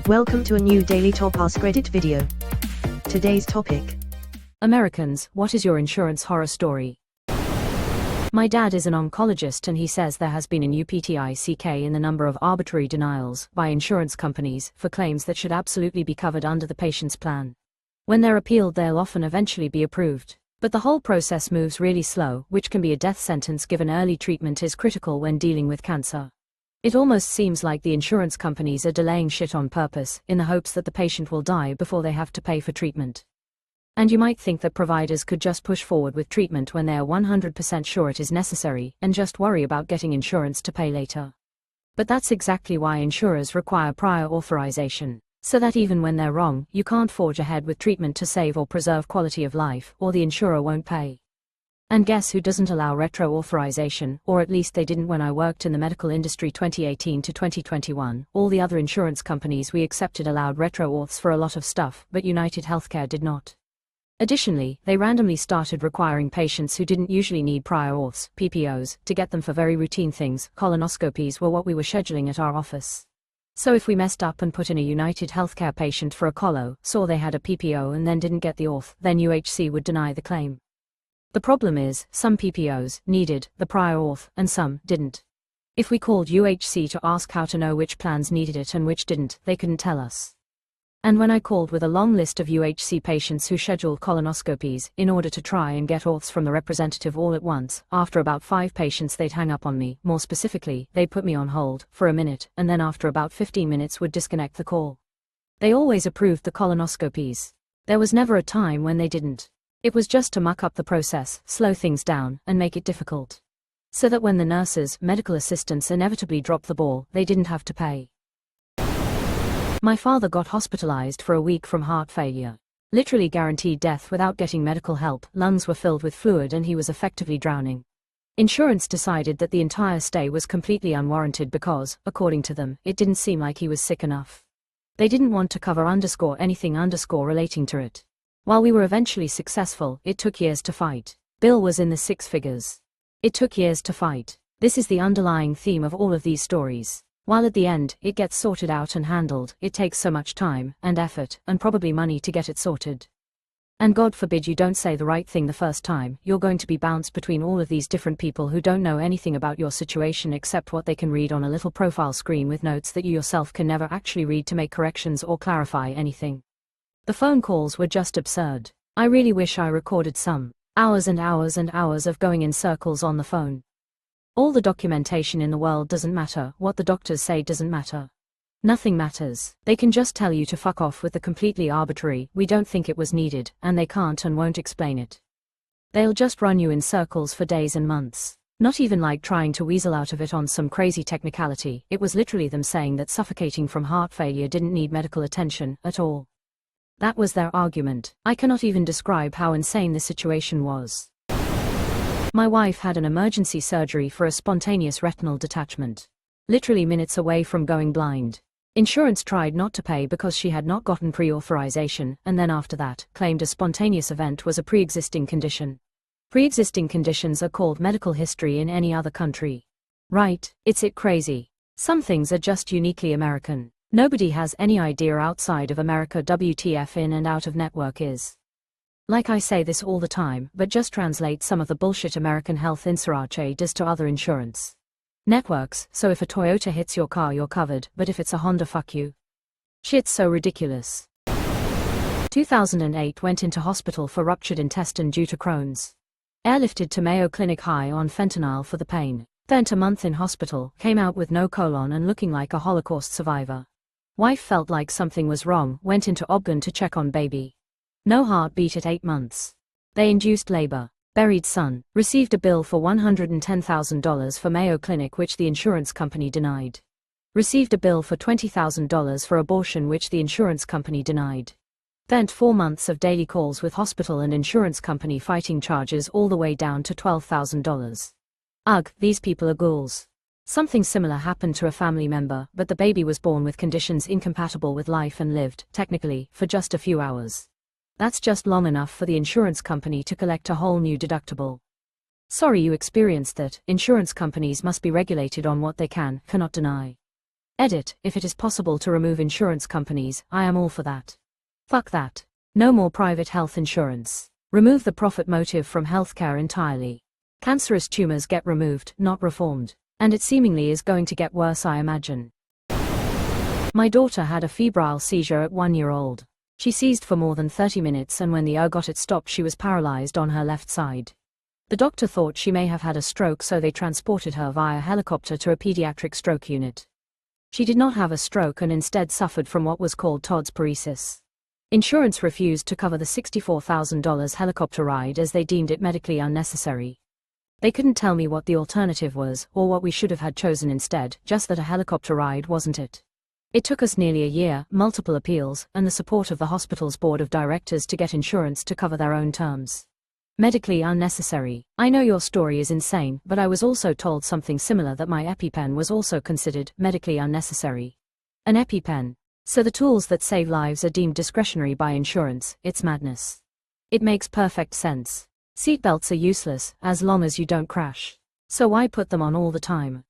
Welcome to a new Daily Top AskReddit video. Today's topic: Americans, what is your insurance horror story? My dad is an oncologist and he says there has been an uptick in the number of arbitrary denials by insurance companies for claims that should absolutely be covered under the patient's plan. When they're appealed, they'll often eventually be approved. But the whole process moves really slow, which can be a death sentence given early treatment is critical when dealing with cancer. It almost seems like the insurance companies are delaying shit on purpose, in the hopes that the patient will die before they have to pay for treatment. And you might think that providers could just push forward with treatment when they are 100% sure it is necessary, and just worry about getting insurance to pay later. But that's exactly why insurers require prior authorization, so that even when they're wrong, you can't forge ahead with treatment to save or preserve quality of life, or the insurer won't pay. And guess who doesn't allow retro authorization, or at least they didn't when I worked in the medical industry 2018 to 2021. All the other insurance companies we accepted allowed retro auths for a lot of stuff, but United Healthcare did not. Additionally, they randomly started requiring patients who didn't usually need prior auths, PPOs, to get them for very routine things. Colonoscopies were what we were scheduling at our office. So if we messed up and put in a United Healthcare patient for a colo, saw they had a PPO and then didn't get the auth, then UHC would deny the claim. The problem is, some PPOs needed the prior auth, and some didn't. If we called UHC to ask how to know which plans needed it and which didn't, they couldn't tell us. And when I called with a long list of UHC patients who scheduled colonoscopies, in order to try and get auths from the representative all at once, after about 5 patients they'd hang up on me. More specifically, they'd put me on hold for a minute, and then after about 15 minutes would disconnect the call. They always approved the colonoscopies. There was never a time when they didn't. It was just to muck up the process, slow things down, and make it difficult. So that when the nurses, medical assistants inevitably dropped the ball, they didn't have to pay. My father got hospitalized for a week from heart failure. Literally guaranteed death without getting medical help. Lungs were filled with fluid and he was effectively drowning. Insurance decided that the entire stay was completely unwarranted because, according to them, it didn't seem like he was sick enough. They didn't want to cover anything relating to it. While we were eventually successful, it took years to fight. Bill was in the 6 figures. It took years to fight. This is the underlying theme of all of these stories. While at the end, it gets sorted out and handled, it takes so much time, and effort, and probably money to get it sorted. And God forbid you don't say the right thing the first time, you're going to be bounced between all of these different people who don't know anything about your situation except what they can read on a little profile screen with notes that you yourself can never actually read to make corrections or clarify anything. The phone calls were just absurd. I really wish I recorded some hours and hours and hours of going in circles on the phone. All the documentation in the world doesn't matter, what the doctors say doesn't matter. Nothing matters. They can just tell you to fuck off with the completely arbitrary, we don't think it was needed, and they can't and won't explain it. They'll just run you in circles for days and months. Not even like trying to weasel out of it on some crazy technicality, it was literally them saying that suffocating from heart failure didn't need medical attention at all. That was their argument. I cannot even describe how insane the situation was. My wife had an emergency surgery for a spontaneous retinal detachment. Literally minutes away from going blind. Insurance tried not to pay because she had not gotten pre-authorization, and then after that, claimed a spontaneous event was a pre-existing condition. Pre-existing conditions are called medical history in any other country. Right, it's crazy. Some things are just uniquely American. Nobody has any idea outside of America WTF in and out of network is. Like I say this all the time, but just translate some of the bullshit American health insurance does to other insurance networks. So if a Toyota hits your car you're covered, but if it's a Honda, fuck you. Shit's so ridiculous. 2008 went into hospital for ruptured intestine due to Crohn's. Airlifted to Mayo Clinic high on fentanyl for the pain. Spent a month in hospital, came out with no colon and looking like a Holocaust survivor. Wife felt like something was wrong, went into Obgyn to check on baby. No heartbeat at 8 months. They induced labor. Buried son. Received a bill for $110,000 for Mayo Clinic which the insurance company denied. Received a bill for $20,000 for abortion which the insurance company denied. Spent 4 months of daily calls with hospital and insurance company fighting charges all the way down to $12,000. Ugh, these people are ghouls. Something similar happened to a family member, but the baby was born with conditions incompatible with life and lived, technically, for just a few hours. That's just long enough for the insurance company to collect a whole new deductible. Sorry you experienced that. Insurance companies must be regulated on what they cannot deny. Edit, if it is possible to remove insurance companies, I am all for that. Fuck that. No more private health insurance. Remove the profit motive from healthcare entirely. Cancerous tumors get removed, not reformed. And it seemingly is going to get worse, I imagine. My daughter had a febrile seizure at 1 year old. She seized for more than 30 minutes, and when the got it stopped, she was paralyzed on her left side. The doctor thought she may have had a stroke, so they transported her via helicopter to a pediatric stroke unit. She did not have a stroke and instead suffered from what was called Todd's paresis. Insurance refused to cover the $64,000 helicopter ride as they deemed it medically unnecessary. They couldn't tell me what the alternative was, or what we should have had chosen instead, just that a helicopter ride wasn't it. It took us nearly a year, multiple appeals, and the support of the hospital's board of directors to get insurance to cover their own terms. Medically unnecessary. I know your story is insane, but I was also told something similar, that my EpiPen was also considered medically unnecessary. An EpiPen. So the tools that save lives are deemed discretionary by insurance. It's madness. It makes perfect sense. Seatbelts are useless, as long as you don't crash. So why put them on all the time?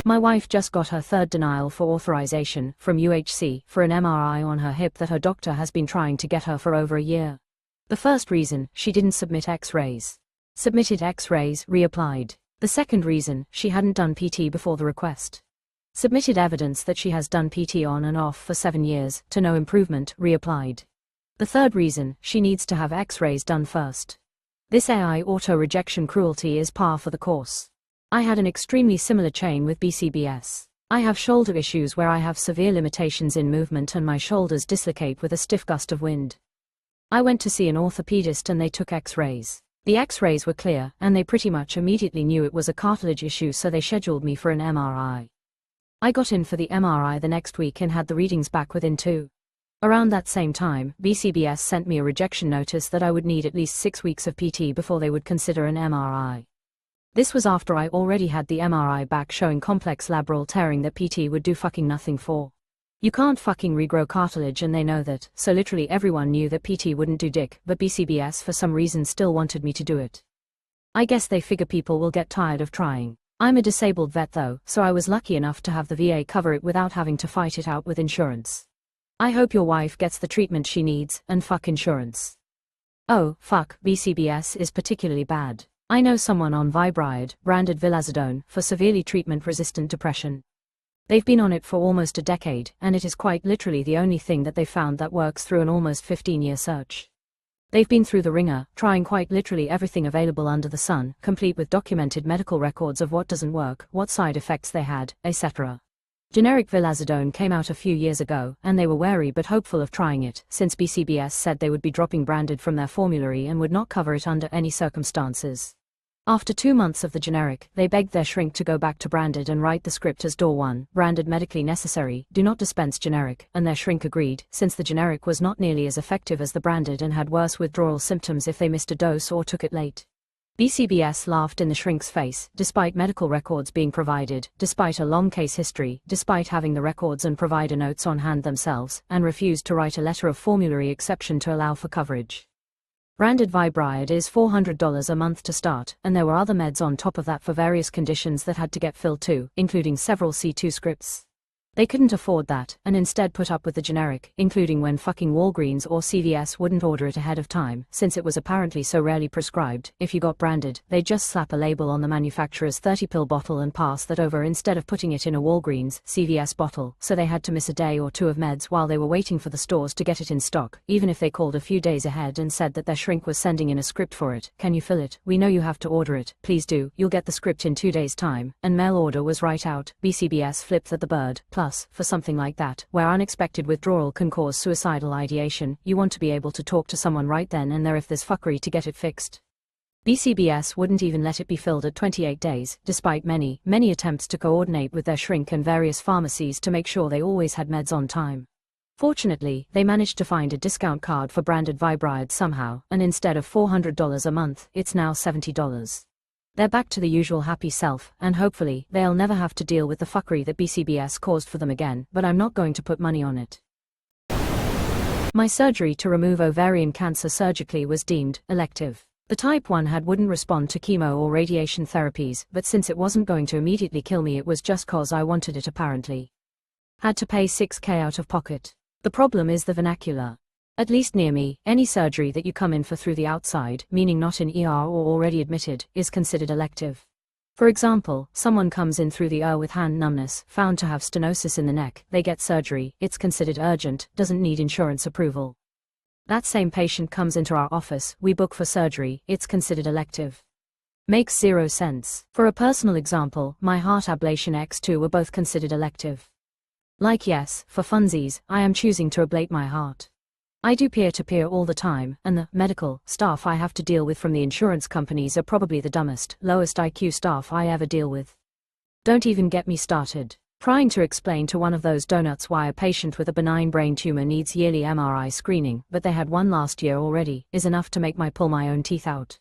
My wife just got her third denial for authorization from UHC for an MRI on her hip that her doctor has been trying to get her for over a year. The first reason, she didn't submit X-rays. Submitted X-rays, reapplied. The second reason, she hadn't done PT before the request. Submitted evidence that she has done PT on and off for 7 years, to no improvement, reapplied. The third reason, she needs to have X-rays done first. This AI auto-rejection cruelty is par for the course. I had an extremely similar chain with BCBS. I have shoulder issues where I have severe limitations in movement and my shoulders dislocate with a stiff gust of wind. I went to see an orthopedist and they took X-rays. The X-rays were clear, and they pretty much immediately knew it was a cartilage issue, so they scheduled me for an MRI. I got in for the MRI the next week and had the readings back within 2. Around that same time, BCBS sent me a rejection notice that I would need at least 6 weeks of PT before they would consider an MRI. This was after I already had the MRI back showing complex labral tearing that PT would do fucking nothing for. You can't fucking regrow cartilage and they know that, so literally everyone knew that PT wouldn't do dick, but BCBS for some reason still wanted me to do it. I guess they figure people will get tired of trying. I'm a disabled vet though, so I was lucky enough to have the VA cover it without having to fight it out with insurance. I hope your wife gets the treatment she needs, and fuck insurance. Oh, fuck, BCBS is particularly bad. I know someone on Vibriad, branded Vilazodone, for severely treatment-resistant depression. They've been on it for almost a decade, and it is quite literally the only thing that they found that works through an almost 15-year search. They've been through the ringer, trying quite literally everything available under the sun, complete with documented medical records of what doesn't work, what side effects they had, etc. Generic Vilazodone came out a few years ago, and they were wary but hopeful of trying it, since BCBS said they would be dropping branded from their formulary and would not cover it under any circumstances. After 2 months of the generic, they begged their shrink to go back to branded and write the script as Door 1, branded medically necessary, do not dispense generic, and their shrink agreed, since the generic was not nearly as effective as the branded and had worse withdrawal symptoms if they missed a dose or took it late. BCBS laughed in the shrink's face, despite medical records being provided, despite a long case history, despite having the records and provider notes on hand themselves, and refused to write a letter of formulary exception to allow for coverage. Branded Vibriad is $400 a month to start, and there were other meds on top of that for various conditions that had to get filled too, including several C2 scripts. They couldn't afford that, and instead put up with the generic, including when fucking Walgreens or CVS wouldn't order it ahead of time, since it was apparently so rarely prescribed. If you got branded, they'd just slap a label on the manufacturer's 30-pill bottle and pass that over instead of putting it in a Walgreens, CVS bottle, so they had to miss a day or 2 of meds while they were waiting for the stores to get it in stock, even if they called a few days ahead and said that their shrink was sending in a script for it. Can you fill it? We know you have to order it, please do, you'll get the script in 2 days' time, and mail order was right out. BCBS flipped at the bird. Plus, for something like that, where unexpected withdrawal can cause suicidal ideation, you want to be able to talk to someone right then and there if there's fuckery to get it fixed. BCBS wouldn't even let it be filled at 28 days, despite many attempts to coordinate with their shrink and various pharmacies to make sure they always had meds on time. Fortunately, they managed to find a discount card for branded Vibriad somehow, and instead of $400 a month, it's now $70. They're back to the usual happy self, and hopefully, they'll never have to deal with the fuckery that BCBS caused for them again, but I'm not going to put money on it. My surgery to remove ovarian cancer surgically was deemed elective. The type 1 wouldn't respond to chemo or radiation therapies, but since it wasn't going to immediately kill me, it was just cause I wanted it apparently. Had to pay $6,000 out of pocket. The problem is the vernacular. At least near me, any surgery that you come in for through the outside, meaning not in ER or already admitted, is considered elective. For example, someone comes in through the ER with hand numbness, found to have stenosis in the neck, they get surgery, it's considered urgent, doesn't need insurance approval. That same patient comes into our office, we book for surgery, it's considered elective. Makes zero sense. For a personal example, my heart ablation X2 were both considered elective. Like yes, for funsies, I am choosing to ablate my heart. I do peer-to-peer all the time, and the medical staff I have to deal with from the insurance companies are probably the dumbest, lowest IQ staff I ever deal with. Don't even get me started. Trying to explain to one of those donuts why a patient with a benign brain tumor needs yearly MRI screening, but they had one last year already, is enough to make me pull my own teeth out.